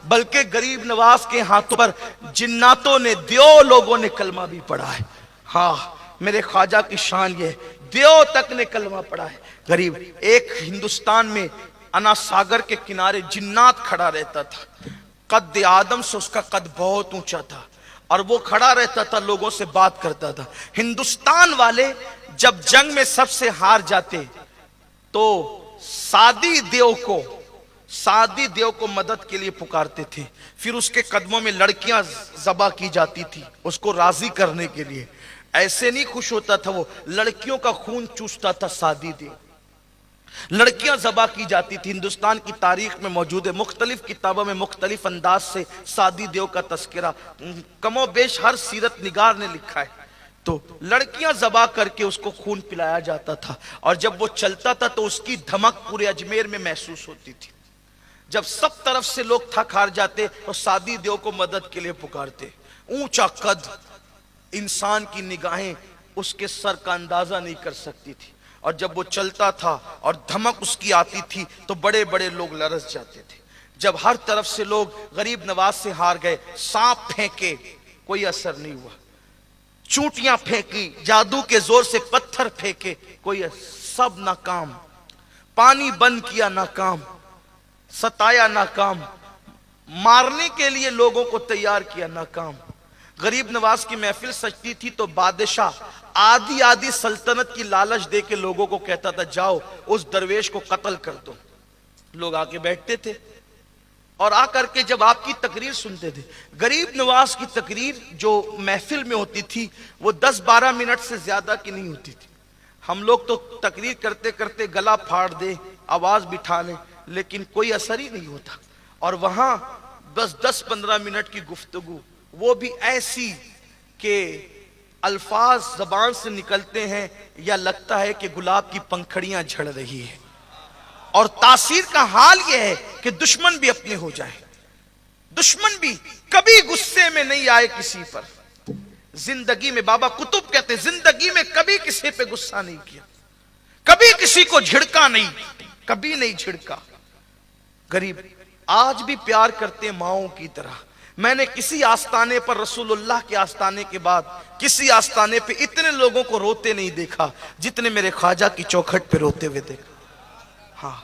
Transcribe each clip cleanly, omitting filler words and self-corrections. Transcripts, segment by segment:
بلکہ غریب نواز کے ہاتھوں پر جناتوں نے، دیو لوگوں نے کلمہ بھی پڑھا ہے۔ ہاں میرے خواجہ کی شان یہ ہے، دیو تک نے کلمہ پڑھا ہے۔ غریب ایک ہندوستان میں انا ساگر کے کنارے جنات کھڑا رہتا تھا، قد آدم سے اس کا قد بہت اونچا تھا، اور وہ کھڑا رہتا تھا، لوگوں سے بات کرتا تھا۔ ہندوستان والے جب جنگ میں سب سے ہار جاتے تو سادی دیو کو مدد کے لیے پکارتے تھے، پھر اس کے قدموں میں لڑکیاں ذبح کی جاتی تھی اس کو راضی کرنے کے لیے۔ ایسے نہیں خوش ہوتا تھا وہ، لڑکیوں کا خون چوستا تھا سادی دیو، لڑکیاں ذبح کی جاتی تھی۔ ہندوستان کی تاریخ میں موجود ہے، مختلف کتابوں میں مختلف انداز سے سادی دیو کا تذکرہ کم و بیش ہر سیرت نگار نے لکھا ہے۔ تو لڑکیاں ذبح کر کے اس کو خون پلایا جاتا تھا، اور جب وہ چلتا تھا تو اس کی دھمک پورے اجمیر میں محسوس ہوتی تھی۔ جب سب طرف سے لوگ تھک ہار جاتے تو سادی دیو کو مدد کے لیے پکارتے۔ اونچا قد، انسان کی نگاہیں اس کے سر کا اندازہ نہیں کر سکتی تھی، اور جب وہ چلتا تھا اور دھمک اس کی آتی تھی تو بڑے بڑے لوگ لرز جاتے تھے۔ جب ہر طرف سے لوگ غریب نواز سے ہار گئے، سانپ پھینکے کوئی اثر نہیں ہوا، چونٹیاں پھینکی، جادو کے زور سے پتھر پھینکے کوئی سب ناکام، پانی بند کیا ناکام، ستایا ناکام، مارنے کے لیے لوگوں کو تیار کیا ناکام۔ غریب نواز کی محفل سجتی تھی تو بادشاہ آدھی سلطنت کی لالچ دے کے لوگوں کو کہتا تھا جاؤ اس درویش کو قتل کر دو۔ لوگ آ کے بیٹھتے تھے اور آ کر کے جب آپ کی تقریر سنتے تھے، غریب نواز کی تقریر جو محفل میں ہوتی تھی وہ 10-12 منٹ سے زیادہ کی نہیں ہوتی تھی۔ ہم لوگ تو تقریر کرتے کرتے گلا پھاڑ دے، آواز بٹھا لیں، لیکن کوئی اثر ہی نہیں ہوتا۔ اور وہاں بس 10-15 منٹ کی گفتگو، وہ بھی ایسی کہ الفاظ زبان سے نکلتے ہیں یا لگتا ہے کہ گلاب کی پنکھڑیاں جھڑ رہی ہے، اور تاثیر کا حال یہ ہے کہ دشمن بھی اپنے ہو جائے، دشمن بھی کبھی غصے میں نہیں آئے کسی پر۔ زندگی میں بابا قطب کہتے ہیں زندگی میں کبھی کسی پہ غصہ نہیں کیا، کبھی کسی کو جھڑکا نہیں، کبھی نہیں جھڑکا۔ غریب آج بھی پیار کرتے ماؤں کی طرح۔ میں نے کسی آستانے پر رسول اللہ کے آستانے کے بعد کسی آستانے پہ اتنے لوگوں کو روتے نہیں دیکھا جتنے میرے خواجہ کی چوکھٹ پہ روتے ہوئے دیکھا۔ ہاں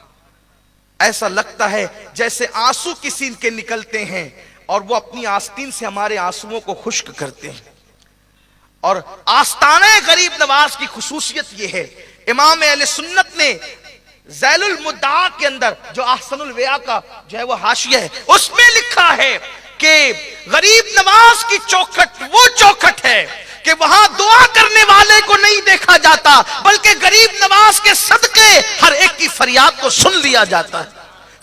ایسا لگتا ہے جیسے آنسو کسی کے نکلتے ہیں اور وہ اپنی آستین سے ہمارے آنسوؤں کو خشک کرتے ہیں۔ اور آستانہ غریب نواز کی خصوصیت یہ ہے، امام اہل سنت نے ذیل المدعا کے اندر جو احسن الویاء کا جو ہے وہ حاشیہ ہے، اس میں لکھا ہے کہ غریب نواز کی چوکھٹ وہ چوکھٹ ہے کہ وہاں دعا کرنے والے کو نہیں دیکھا جاتا، بلکہ غریب نواز کے صدقے ہر ایک کی فریاد کو سن لیا جاتا ہے،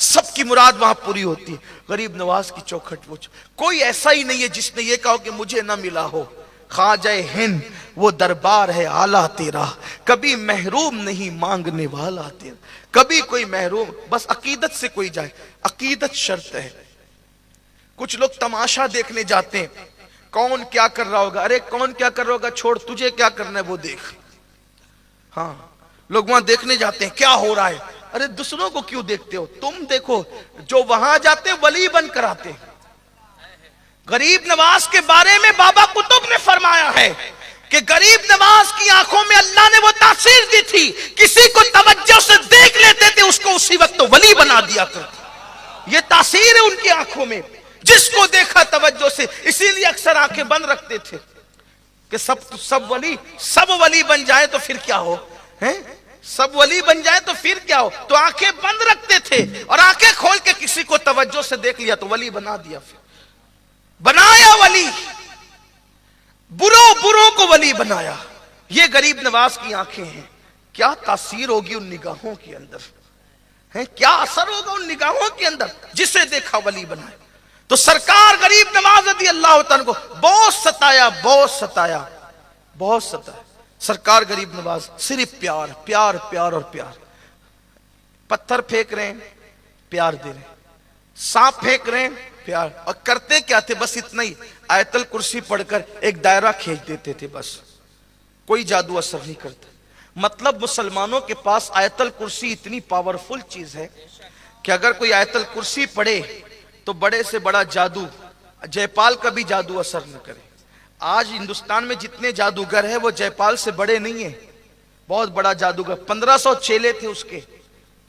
سب کی مراد وہاں پوری ہوتی ہے۔ غریب نواز کی چوکھٹ وہ کوئی ایسا ہی نہیں ہے جس نے یہ کہا کہ مجھے نہ ملا ہو۔ خواجہ ہند وہ دربار ہے اعلیٰ تیرا، کبھی محروم نہیں مانگنے والا تیرا۔ کبھی کوئی محروم، بس عقیدت سے کوئی جائے، عقیدت شرط ہے۔ کچھ لوگ تماشا دیکھنے جاتے ہیں، کون کیا کر رہا ہوگا، ارے کون کیا کر رہا ہوگا چھوڑ، تجھے کیا کرنا ہے وہ دیکھ۔ ہاں لوگ وہاں دیکھنے جاتے ہیں کیا ہو رہا ہے، ارے دوسروں کو کیوں دیکھتے ہو، تم دیکھو۔ جو وہاں جاتے ہیں ولی بن کر آتے ہیں۔ غریب نواز کے بارے میں بابا قطب نے فرمایا ہے کہ غریب نواز کی آنکھوں میں اللہ نے وہ تاثیر دی تھی، کسی کو توجہ سے دیکھ لیتے تھے اس کو اسی وقت ولی بنا دیا کرتے۔ یہ تاثیر ہے ان کی آنکھوں میں، جس کو دیکھا توجہ سے، اسی لیے اکثر آنکھیں بند رکھتے تھے کہ سب ولی بن جائے تو پھر کیا ہو، سب ولی بن جائے تو پھر کیا ہو، تو آنکھیں بند رکھتے تھے، اور آنکھیں کھول کے کسی کو توجہ سے دیکھ لیا تو ولی بنا دیا، پھر بنایا ولی، بروں کو ولی بنایا۔ یہ غریب نواز کی آنکھیں ہیں، کیا تاثیر ہوگی ان نگاہوں کے اندر، کیا اثر ہوگا ان نگاہوں کے اندر، جسے دیکھا ولی بنایا۔ تو سرکار غریب نواز رضی اللہ تعالیٰ کو بہت ستایا۔ سرکار غریب نواز صرف پیار پیار پیار اور پیار۔ پتھر پھینک رہے ہیں پیار دے رہے ہیں، سانپ پھینک رہے ہیں پیار، اور کرتے کیا تھے بس اتنا ہی، آیت الکرسی پڑھ کر ایک دائرہ کھینچ دیتے تھے، بس کوئی جادو اثر نہیں کرتا۔ مطلب مسلمانوں کے پاس آیت الکرسی اتنی پاورفل چیز ہے کہ اگر کوئی آیت الکرسی پڑھے تو بڑے سے بڑا جادو جے پال کا بھی جادو اثر نہ کرے. آج ہندوستان میں جتنے جادوگر ہیں وہ جے پال سے بڑے نہیں ہیں. بہت بڑا جادوگر, 1500 چیلے تھے اس کے,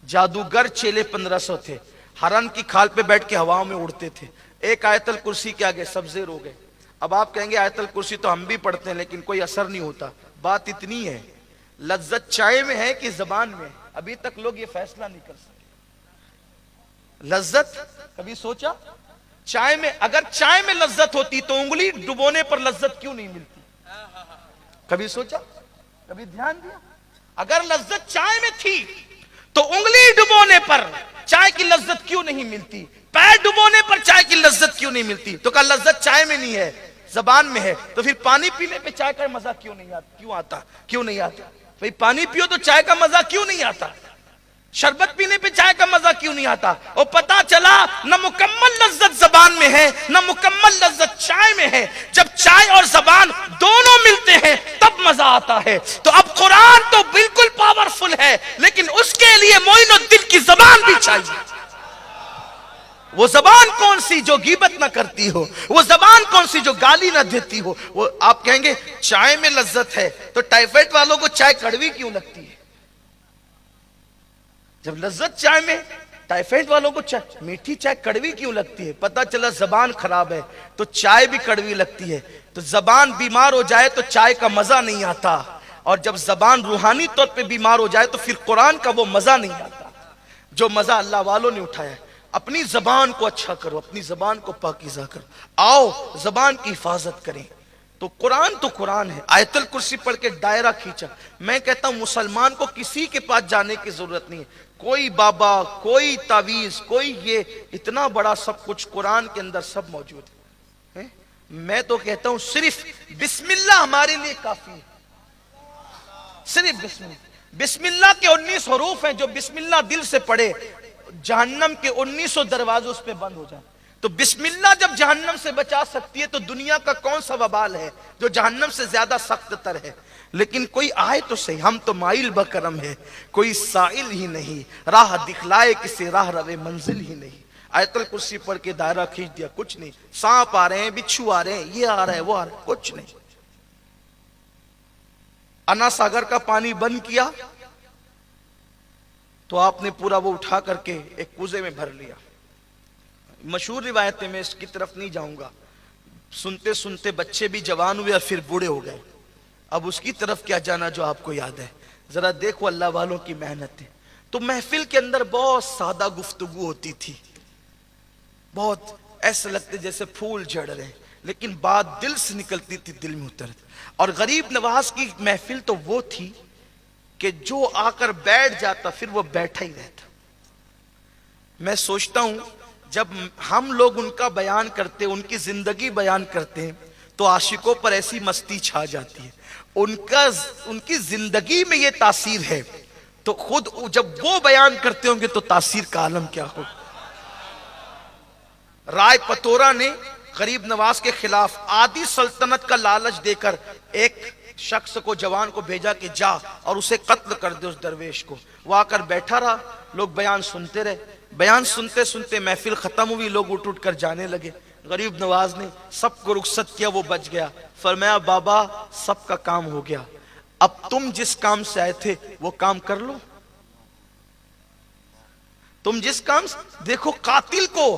جادوگر چیلے 1500 تھے. ہرن کی کھال پہ بیٹھ کے ہواؤں میں اڑتے تھے. ایک آیت الکرسی کے آگے سب زیر ہو گئے. اب آپ کہیں گے آیت الکرسی تو ہم بھی پڑھتے ہیں لیکن کوئی اثر نہیں ہوتا. بات اتنی ہے, لذت چائے میں ہے کہ زبان میں؟ ابھی تک لوگ یہ فیصلہ نہیں کر سکے. لذت کبھی سوچا چائے میں, اگر چائے میں لذت ہوتی تو انگلی ڈبونے پر لذت کیوں نہیں ملتی؟ کبھی سوچا, کبھی دھیان دیا؟ اگر لذت چائے میں تھی تو انگلی ڈبونے پر چائے کی لذت کیوں نہیں ملتی؟ پیر ڈبونے پر چائے کی لذت کیوں نہیں ملتی؟ تو کہا لذت چائے میں نہیں ہے, زبان میں ہے. تو پھر پانی پینے پہ چائے کا مزہ کیوں نہیں آتا؟ کیوں نہیں آتا بھئی؟ پانی پیو تو چائے کا مزہ کیوں نہیں آتا؟ شربت پینے پہ چائے کا مزہ کیوں نہیں آتا؟ اور پتا چلا نہ مکمل لذت زبان میں ہے نہ مکمل لذت چائے میں ہے. جب چائے اور زبان دونوں ملتے ہیں تب مزہ آتا ہے. تو اب قرآن تو بالکل پاورفل ہے لیکن اس کے لیے معین الدین کی زبان بھی چاہیے. وہ زبان کون سی جو غیبت نہ کرتی ہو؟ وہ زبان کون سی جو گالی نہ دیتی ہو؟ وہ آپ کہیں گے چائے میں لذت ہے تو ٹائیفائڈ والوں کو چائے کڑوی کیوں لگتی ہے؟ جب لذت چائے میں, ٹائیفائڈ والوں کو میٹھی چائے کڑوی کیوں لگتی ہے؟ پتا چلا زبان خراب ہے تو چائے بھی کڑوی لگتی ہے. تو زبان بیمار ہو جائے تو چائے کا مزہ نہیں آتا, اور جب زبان روحانی طور پہ بیمار ہو جائے تو پھر قرآن کا وہ مزہ نہیں آتا جو مزہ اللہ والوں نے اٹھایا ہے. اپنی زبان کو اچھا کرو, اپنی زبان کو پاکیزہ کرو. آؤ زبان کی حفاظت کریں. تو قرآن ہے. آیت الکرسی پڑھ کے دائرہ کھینچا. میں کہتا ہوں مسلمان کو کسی کے پاس جانے کی ضرورت نہیں ہے. کوئی بابا, کوئی تعویذ, کوئی یہ, اتنا بڑا سب کچھ قرآن کے اندر سب موجود ہے. میں تو کہتا ہوں صرف بسم اللہ ہمارے لیے کافی ہے. صرف بسم اللہ. بسم اللہ کے 19 حروف ہیں, جو بسم اللہ دل سے پڑھے جہنم کے 1900 دروازے اس پہ بند ہو جائیں. تو بسم اللہ جب جہنم سے بچا سکتی ہے تو دنیا کا کون سا وبال ہے جو جہنم سے زیادہ سخت تر ہے؟ لیکن کوئی آئے تو صحیح. ہم تو مائل بکرم ہے, کوئی سائل ہی نہیں, راہ دکھلائے کسی راہ روے منزل ہی نہیں. آیت الکرسی پڑھ کے دائرہ کھینچ دیا, کچھ نہیں. سانپ آ رہے ہیں, بچھو آ رہے ہیں, یہ آ رہا ہے, وہ آ رہا ہے, کچھ نہیں. انا ساگر کا پانی بند کیا تو آپ نے پورا وہ اٹھا کر کے ایک کوزے میں بھر لیا. مشہور روایت ہے, میں اس کی طرف نہیں جاؤں گا. سنتے سنتے بچے بھی جوان ہوئے اور پھر بوڑھے ہو گئے. اب اس کی طرف کیا جانا جو آپ کو یاد ہے. ذرا دیکھو اللہ والوں کی محنت ہے. تو محفل کے اندر بہت سادہ گفتگو ہوتی تھی, بہت ایسا لگتے جیسے پھول جھڑ رہے, لیکن بات دل سے نکلتی تھی, دل میں اترتی. اور غریب نواز کی محفل تو وہ تھی کہ جو آ کر بیٹھ جاتا پھر وہ بیٹھا ہی رہتا. میں سوچتا ہوں جب ہم لوگ ان کا بیان کرتے, ان کی زندگی بیان کرتے ہیں تو عاشقوں پر ایسی مستی چھا جاتی ہے. ان کی زندگی میں یہ تاثیر ہے تو خود جب وہ بیان کرتے ہوں گے تو تاثیر کا عالم کیا ہو. رائے پتورا نے غریب نواز کے خلاف آدھی سلطنت کا لالچ دے کر ایک شخص کو, جوان کو بھیجا کہ جا اور اسے قتل کر دے, اس درویش کو. وہ آ کر بیٹھا رہا, لوگ بیان سنتے رہے. بیان سنتے سنتے محفل ختم ہوئی, لوگ اٹھ اٹھ کر جانے لگے. غریب نواز نے سب کو رخصت کیا, وہ بچ گیا. فرمایا بابا سب کا کام ہو گیا, اب تم جس کام سے آئے تھے وہ کام کر لو. تم جس کام سے, دیکھو قاتل کو